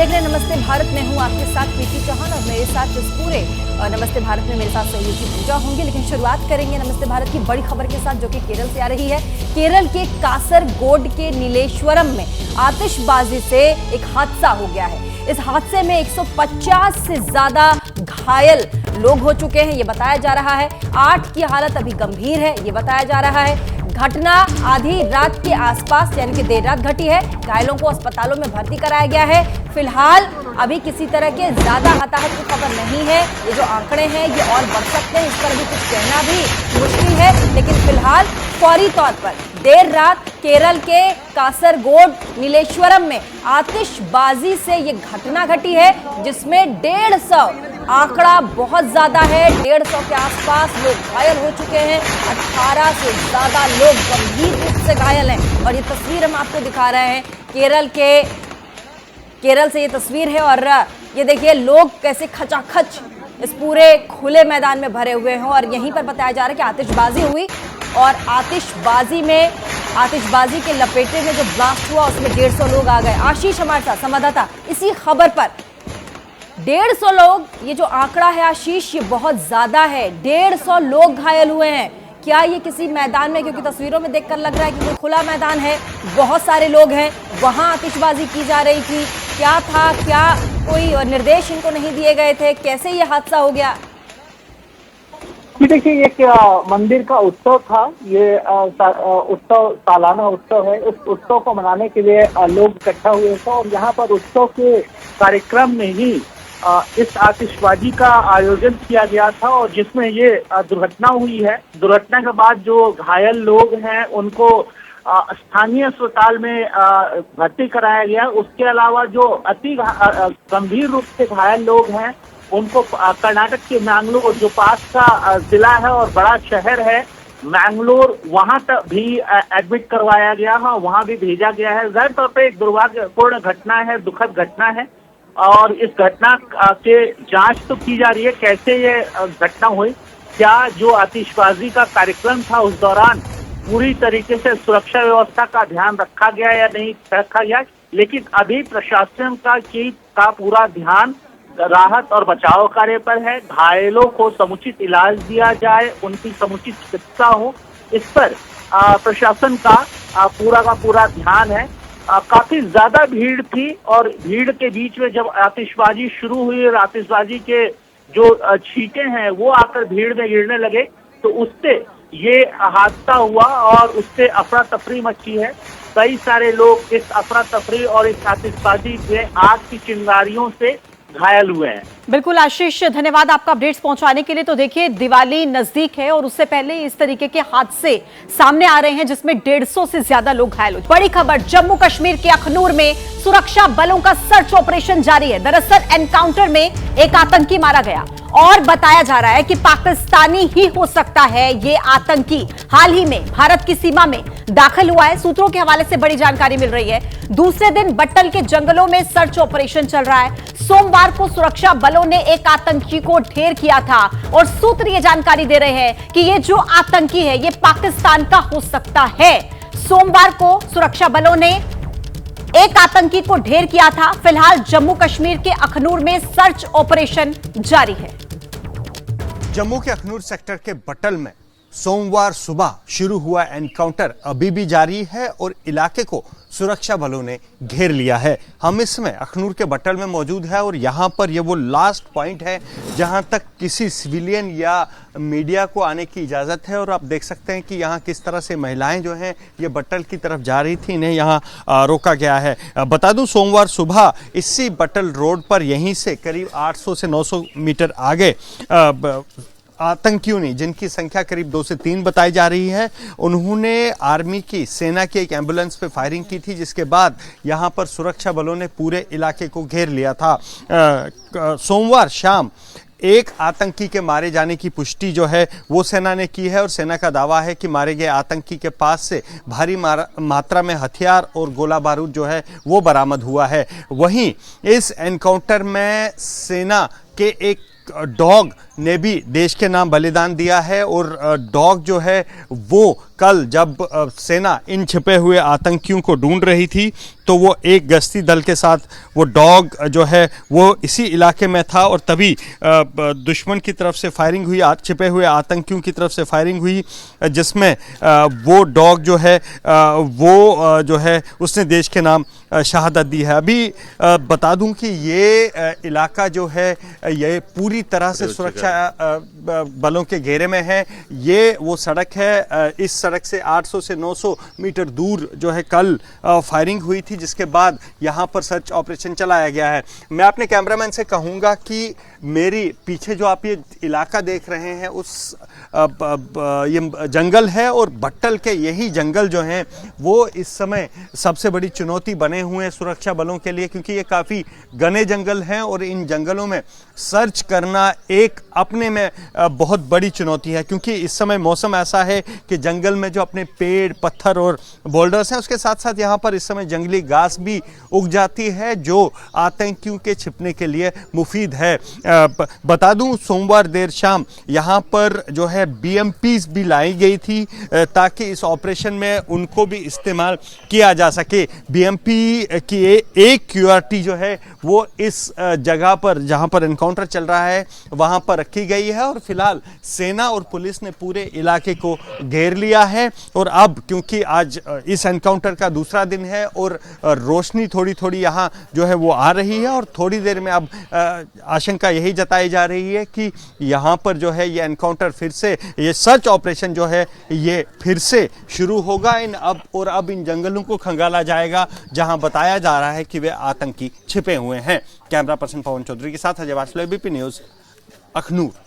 देख रहे हैं नमस्ते भारत में हूं आपके साथ प्रीति चौहान और मेरे साथ इस पूरे नमस्ते भारत में मेरे साथ सहयोगी पूजा होंगे। लेकिन शुरुआत करेंगे नमस्ते भारत की बड़ी खबर के साथ जो कि केरल से आ रही है। केरल के कासरगोड के नीलेश्वरम में आतिशबाजी से एक हादसा हो गया है। इस हादसे में 150 से ज्यादा घायल लोग हो चुके हैं, ये बताया जा रहा है। 8 की हालत अभी गंभीर है, ये बताया जा रहा है। घटना आधी रात के आसपास यानी कि देर रात घटी है। घायलों को अस्पतालों में भर्ती कराया गया है। फिलहाल अभी किसी तरह के ज्यादा हताहत की खबर नहीं है। ये जो आंकड़े हैं ये और बढ़ सकते हैं, इस पर भी कुछ कहना भी मुश्किल है। लेकिन फिलहाल फौरी तौर पर देर रात केरल के कासरगोड नीलेश्वरम में आतिशबाजी से ये घटना घटी है, जिसमें 150 आंकड़ा बहुत ज्यादा है। 150 के आसपास लोग घायल हो चुके हैं। 18 से ज्यादा लोग गंभीर रूप से घायल हैं। और ये तस्वीर हम आपको दिखा रहे हैं केरल से ये तस्वीर है। और ये देखिए लोग कैसे खचाखच इस पूरे खुले मैदान में भरे हुए हैं। और यहीं पर बताया जा रहा है कि आतिशबाजी हुई और आतिशबाजी के लपेटे में जो ब्लास्ट हुआ उसमें 150 लोग आ गए। आशीष हमारे साथ संवाददाता इसी खबर पर। 150 लोग, ये जो आंकड़ा है आशीष, ये बहुत ज्यादा है। 150 लोग घायल हुए हैं। क्या ये किसी मैदान में, क्योंकि तस्वीरों में देखकर लग रहा है कि कोई खुला मैदान है, बहुत सारे लोग हैं, वहां आतिशबाजी की जा रही थी, क्या था, क्या कोई निर्देश इनको नहीं दिए गए थे, कैसे ये हादसा हो गया? देखिए, एक मंदिर का उत्सव था। ये उत्सव सालाना उत्सव है। उस उत्सव को मनाने के लिए लोग इकट्ठा हुए थे और यहाँ पर उत्सव के कार्यक्रम में ही इस आतिशबाजी का आयोजन किया गया था और जिसमें ये दुर्घटना हुई है। दुर्घटना के बाद जो घायल लोग हैं उनको स्थानीय अस्पताल में भर्ती कराया गया। उसके अलावा जो अति गंभीर रूप से घायल लोग हैं उनको कर्नाटक के मैंगलोर, जो पास का जिला है और बड़ा शहर है मैंगलोर, वहां तक भी एडमिट करवाया गया है, वहां भी भेजा गया है। जाहिर तौर पर एक दुर्भाग्यपूर्ण घटना है, दुखद घटना है और इस घटना के जांच तो की जा रही है, कैसे ये घटना हुई, क्या जो आतिशबाजी का कार्यक्रम था उस दौरान पूरी तरीके से सुरक्षा व्यवस्था का ध्यान रखा गया या नहीं रखा गया। लेकिन अभी प्रशासन का पूरा ध्यान राहत और बचाव कार्य पर है। घायलों को समुचित इलाज दिया जाए, उनकी समुचित चिकित्सा हो, इस पर प्रशासन का पूरा ध्यान है। काफी ज्यादा भीड़ थी और भीड़ के बीच में जब आतिशबाजी शुरू हुई और आतिशबाजी के जो छींटे हैं वो आकर भीड़ में गिरने लगे तो उससे ये हादसा हुआ और उससे अफरा तफरी मची है। कई सारे लोग इस अफरा तफरी और इस आतिशबाजी में आग की चिंगारियों से घायल हुए हैं। बिल्कुल आशीष, धन्यवाद आपका अपडेट्स पहुंचाने के लिए। तो देखिए दिवाली नजदीक है और उससे पहले इस तरीके के हादसे सामने आ रहे हैं जिसमें 150 से ज्यादा लोग घायल हुए। बड़ी खबर, जम्मू कश्मीर के अखनूर में सुरक्षा बलों का सर्च ऑपरेशन जारी है। दरअसल एनकाउंटर में एक आतंकी मारा गया और बताया जा रहा है कि पाकिस्तानी ही हो सकता है ये आतंकी। हाल ही में भारत की सीमा में दाखिल हुआ है। सूत्रों के हवाले से बड़ी जानकारी मिल रही है। दूसरे दिन बट्टल के जंगलों में सर्च ऑपरेशन चल रहा है। सोमवार को सुरक्षा बलों ने एक आतंकी को ढेर किया था और सूत्र ये जानकारी दे रहे हैं कि ये जो आतंकी है ये पाकिस्तान का हो सकता है। सोमवार को सुरक्षा बलों ने एक आतंकी को ढेर किया था। फिलहाल जम्मू कश्मीर के अखनूर में सर्च ऑपरेशन जारी है। जम्मू के अखनूर सेक्टर के बटल में सोमवार सुबह शुरू हुआ एनकाउंटर अभी भी जारी है और इलाके को सुरक्षा बलों ने घेर लिया है। हम इस समय अखनूर के बटल में मौजूद है और यहाँ पर ये वो लास्ट पॉइंट है जहाँ तक किसी सिविलियन या मीडिया को आने की इजाज़त है। और आप देख सकते हैं कि यहाँ किस तरह से महिलाएं जो हैं ये बटल की तरफ जा रही थी, इन्हें यहाँ रोका गया है। बता दूं सोमवार सुबह इसी बटल रोड पर यहीं से करीब 800 से 900 मीटर आगे आतंकियों ने, जिनकी संख्या करीब 2 से 3 बताई जा रही है, उन्होंने आर्मी की, सेना की एक एम्बुलेंस पे फायरिंग की थी, जिसके बाद यहां पर सुरक्षा बलों ने पूरे इलाके को घेर लिया था। सोमवार शाम एक आतंकी के मारे जाने की पुष्टि जो है वो सेना ने की है और सेना का दावा है कि मारे गए आतंकी के पास से भारी मात्रा में हथियार और गोला बारूद जो है वो बरामद हुआ है। वहीं इस एनकाउंटर में सेना के एक डॉग ने भी देश के नाम बलिदान दिया है और डॉग जो है वो कल जब सेना इन छिपे हुए आतंकियों को ढूंढ रही थी तो वो एक गश्ती दल के साथ वो डॉग जो है वो इसी इलाके में था और तभी दुश्मन की तरफ से फायरिंग हुई, छिपे हुए आतंकियों की तरफ से फायरिंग हुई, जिसमें वो डॉग जो है वो जो है उसने देश के नाम शहादत दी है। अभी बता दूं कि ये इलाका जो है ये पूरी तरह से सुरक्षा बलों के घेरे में है। ये वो सड़क है, इस सड़क से 800 से 900 मीटर दूर जो है कल फायरिंग हुई थी, जिसके बाद यहाँ पर सर्च ऑपरेशन चलाया गया है। मैं अपने कैमरामैन से कहूँगा कि मेरी पीछे जो आप ये इलाका देख रहे हैं उस ये जंगल है और भट्टल के यही जंगल जो हैं वो इस समय सबसे बड़ी चुनौती बने हुए हैं सुरक्षा बलों के लिए, क्योंकि ये काफ़ी घने जंगल हैं और इन जंगलों में सर्च करना एक अपने में बहुत बड़ी चुनौती है, क्योंकि इस समय मौसम ऐसा है कि जंगल में जो अपने पेड़ पत्थर और बोल्डर्स हैं उसके साथ साथ यहाँ पर इस समय जंगली घास भी उग जाती है जो आतंकियों के छिपने के लिए मुफीद है। बता दूं सोमवार देर शाम यहाँ पर जो है BMPs भी लाई गई थी ताकि इस ऑपरेशन में उनको भी इस्तेमाल किया जा सके। BMP की एक QRT जो है वो इस जगह पर जहाँ पर एनकाउंटर चल रहा है वहाँ पर रखी गई है और फिलहाल सेना और पुलिस ने पूरे इलाके को घेर लिया है। और अब क्योंकि आज इस एनकाउंटर का दूसरा दिन है और रोशनी थोड़ी थोड़ी यहाँ जो है वो आ रही है और थोड़ी देर में अब आशंका यही जताई जा रही है कि यहाँ पर जो है ये एनकाउंटर फिर से, ये सर्च ऑपरेशन जो है ये फिर से शुरू होगा। अब इन जंगलों को खंगाला जाएगा जहां बताया जा रहा है कि वे आतंकी छिपे हुए हैं। कैमरा पर्सन पवन चौधरी के साथ अजय वासुदेव, ABP न्यूज, अखनूर।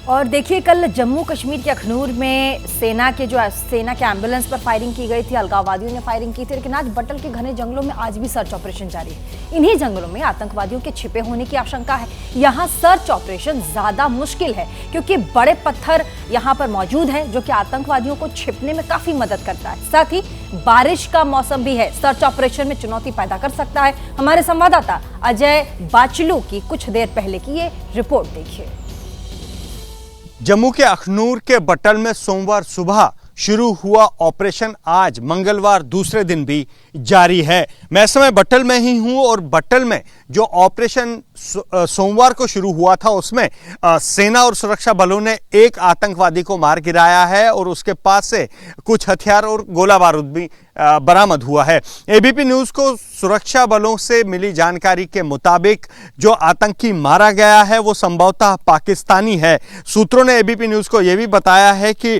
और देखिए कल जम्मू कश्मीर के अखनूर में सेना के एम्बुलेंस पर फायरिंग की गई थी, अलगाववादियों ने फायरिंग की थी, लेकिन आज बटल के घने जंगलों में आज भी सर्च ऑपरेशन जारी है। इन्हीं जंगलों में आतंकवादियों के छिपे होने की आशंका है। यहाँ सर्च ऑपरेशन ज्यादा मुश्किल है क्योंकि बड़े पत्थर यहाँ पर मौजूद हैं जो कि आतंकवादियों को छिपने में काफी मदद करता है। साथ ही बारिश का मौसम भी है, सर्च ऑपरेशन में चुनौती पैदा कर सकता है। हमारे संवाददाता अजय बाचलू की कुछ देर पहले की ये रिपोर्ट देखिए। जम्मू के अखनूर के बटल में सोमवार सुबह शुरू हुआ ऑपरेशन आज मंगलवार दूसरे दिन भी जारी है। मैं इस समय बटल में ही हूं और बटल में जो ऑपरेशन सोमवार को शुरू हुआ था उसमें सेना और सुरक्षा बलों ने एक आतंकवादी को मार गिराया है और उसके पास से कुछ हथियार और गोला बारूद भी बरामद हुआ है। ABP न्यूज को सुरक्षा बलों से मिली जानकारी के मुताबिक जो आतंकी मारा गया है वो संभवतः पाकिस्तानी है। सूत्रों ने ABP न्यूज को यह भी बताया है कि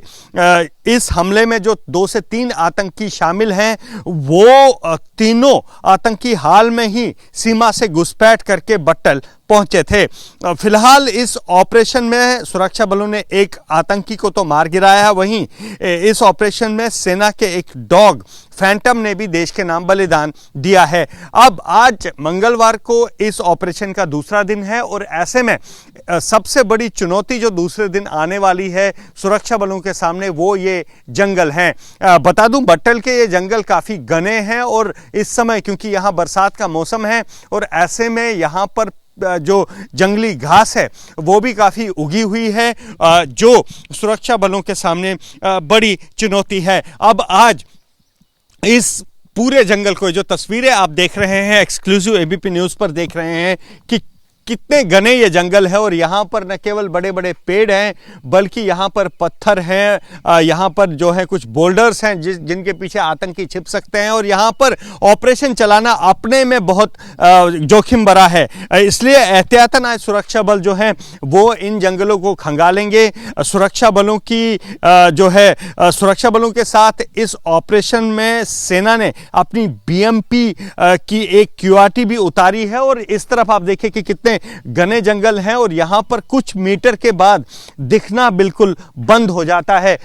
इस हमले में जो 2 से 3 आतंकी शामिल हैं वो तीनों आतंकी हाल में ही सीमा से घुसपैठ करके बट्टल पहुंचे थे। फिलहाल इस ऑपरेशन में सुरक्षा बलों ने एक आतंकी को तो मार गिराया है, वहीं इस ऑपरेशन में सेना के एक डॉग फैंटम ने भी देश के नाम बलिदान दिया है। अब आज मंगलवार को इस ऑपरेशन का दूसरा दिन है और ऐसे में सबसे बड़ी चुनौती जो दूसरे दिन आने वाली है सुरक्षा बलों के सामने वो ये जंगल हैं। बता दूं बट्टल के ये जंगल काफी घने हैं और इस समय क्योंकि यहाँ बरसात का मौसम है और ऐसे में यहाँ पर जो जंगली घास है वो भी काफी उगी हुई है जो सुरक्षा बलों के सामने बड़ी चुनौती है। अब आज इस पूरे जंगल को, जो तस्वीरें आप देख रहे हैं एक्सक्लूसिव ABP न्यूज पर देख रहे हैं कि कितने घने ये जंगल है और यहाँ पर न केवल बड़े बड़े पेड़ हैं बल्कि यहाँ पर पत्थर हैं, यहाँ पर जो है कुछ बोल्डर्स हैं जिनके पीछे आतंकी छिप सकते हैं और यहाँ पर ऑपरेशन चलाना अपने में बहुत जोखिम भरा है। इसलिए एहतियातन आज सुरक्षा बल जो हैं वो इन जंगलों को खंगालेंगे। सुरक्षा बलों की जो है सुरक्षा बलों के साथ इस ऑपरेशन में सेना ने अपनी BMP की एक QRT भी उतारी है और इस तरफ आप देखिए कि कितने घने जंगल हैं और यहां पर कुछ मीटर के बाद दिखना बिल्कुल बंद हो जाता है।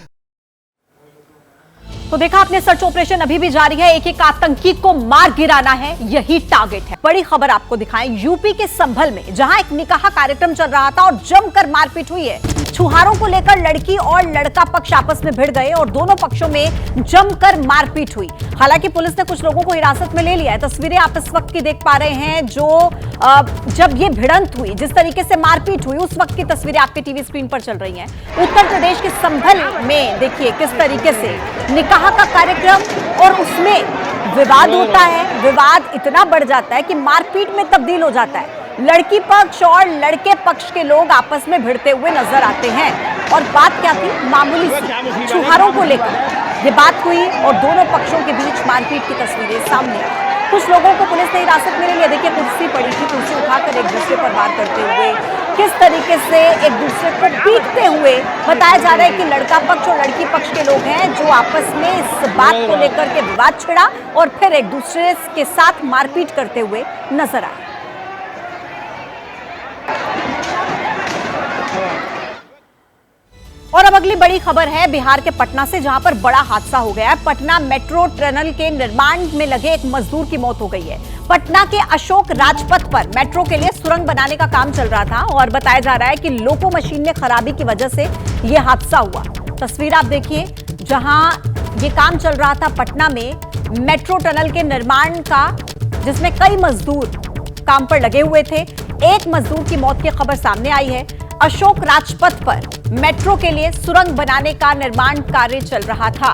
तो देखा आपने, सर्च ऑपरेशन अभी भी जारी है। एक एक आतंकी को मार गिराना है, यही टारगेट है। बड़ी खबर आपको दिखाएं, यूपी के संभल में जहां एक निकाह कार्यक्रम चल रहा था और जमकर मारपीट हुई है। छुहारों को लेकर लड़की और लड़का पक्ष आपस में भिड़ गए और दोनों पक्षों में जमकर मारपीट हुई। हालांकि पुलिस ने कुछ लोगों को हिरासत में ले लिया है। तस्वीरें आप इस वक्त की देख पा रहे हैं जो जब ये भिड़ंत हुई, जिस तरीके से मारपीट हुई, उस वक्त की तस्वीरें आपके टीवी स्क्रीन पर चल रही हैं। उत्तर प्रदेश के संभल में देखिए किस तरीके से निकाह का कार्यक्रम और उसमें विवाद होता है। विवाद इतना बढ़ जाता है कि मारपीट में तब्दील हो जाता है। लड़की पक्ष और लड़के पक्ष के लोग आपस में भिड़ते हुए नजर आते हैं। और बात क्या थी? मामूली सी छुहारों को लेकर ये बात हुई और दोनों पक्षों के बीच मारपीट की तस्वीरें सामने आई। कुछ लोगों को पुलिस ने हिरासत में ले लिया। देखिए कुर्सी पड़ी थी, कुर्सी उठाकर एक दूसरे पर वार करते हुए किस तरीके से एक दूसरे को पीटते हुए बताया जा रहा है कि लड़का पक्ष और लड़की पक्ष के लोग हैं जो आपस में इस बात को लेकर के विवाद छिड़ा और फिर एक दूसरे के साथ मारपीट करते हुए नजर आए। और अब अगली बड़ी खबर है बिहार के पटना से, जहां पर बड़ा हादसा हो गया है। पटना मेट्रो टनल के निर्माण में लगे एक मजदूर की मौत हो गई है। पटना के अशोक राजपथ पर मेट्रो के लिए सुरंग बनाने का काम चल रहा था और बताया जा रहा है कि लोको मशीन में खराबी की वजह से यह हादसा हुआ। तस्वीर आप देखिए, जहां ये काम चल रहा था पटना में मेट्रो टनल के निर्माण का, जिसमें कई मजदूर काम पर लगे हुए थे। एक मजदूर की मौत की खबर सामने आई है। अशोक राजपथ पर मेट्रो के लिए सुरंग बनाने का निर्माण कार्य चल रहा था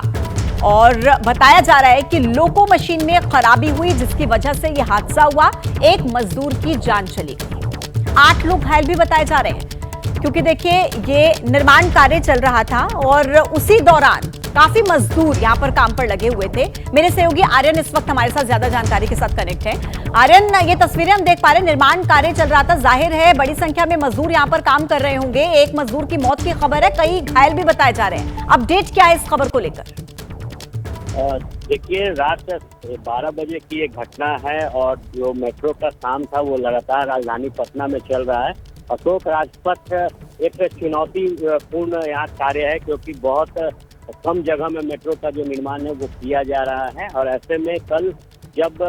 और बताया जा रहा है कि लोको मशीन में खराबी हुई जिसकी वजह से यह हादसा हुआ। एक मजदूर की जान चली गई। 8 लोग घायल भी बताए जा रहे हैं क्योंकि देखिए ये निर्माण कार्य चल रहा था और उसी दौरान काफी मजदूर यहां पर काम पर लगे हुए थे। मेरे सहयोगी आर्यन इस वक्त हमारे साथ ज्यादा जानकारी के साथ कनेक्ट है। आर्यन, ये तस्वीरें हम देख पा रहे हैं, निर्माण कार्य चल रहा था। जाहिर है बड़ी संख्या में मजदूर यहां पर काम कर रहे होंगे। एक मजदूर की मौत की खबर है, कई घायल भी बताए जा रहे हैं। अपडेट क्या है इस खबर को लेकर? देखिए, रात 12 बजे की एक घटना है और जो मेट्रो का काम था वो लगातार राजधानी पटना में चल रहा है। अशोक राजपथ एक चुनौतीपूर्ण यहाँ कार्य है क्योंकि बहुत कम जगह में मेट्रो का जो निर्माण है वो किया जा रहा है। और ऐसे में कल जब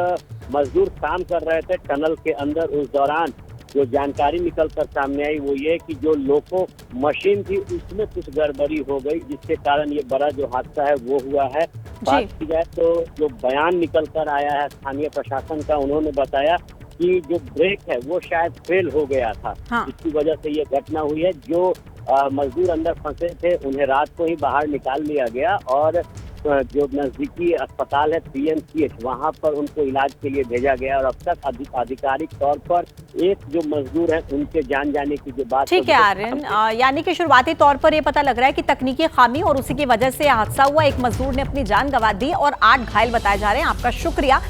मजदूर काम कर रहे थे टनल के अंदर, उस दौरान जो जानकारी निकल कर सामने आई वो ये कि जो लोको मशीन थी उसमें कुछ गड़बड़ी हो गई जिसके कारण ये बड़ा जो हादसा है वो हुआ है। बात की जाए तो जो बयान निकल कर आया है स्थानीय प्रशासन का, उन्होंने बताया कि जो ब्रेक है वो शायद फेल हो गया था। हाँ। इसकी वजह से ये घटना हुई है। जो मजदूर अंदर फंसे थे उन्हें रात को ही बाहर निकाल लिया गया और जो नजदीकी अस्पताल है PMCH, वहां पर उनको इलाज के लिए भेजा गया और अब तक आधिकारिक तौर पर एक जो मजदूर है उनके जान जाने की जो बात। ठीक है आर्यन, यानी कि शुरुआती तौर पर यह पता लग रहा है कि तकनीकी खामी और उसी की वजह से हादसा हुआ। एक मजदूर ने अपनी जान गंवा दी और 8 घायल बताए जा रहे हैं। आपका शुक्रिया।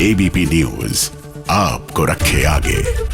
ABP न्यूज आपको रखे आगे।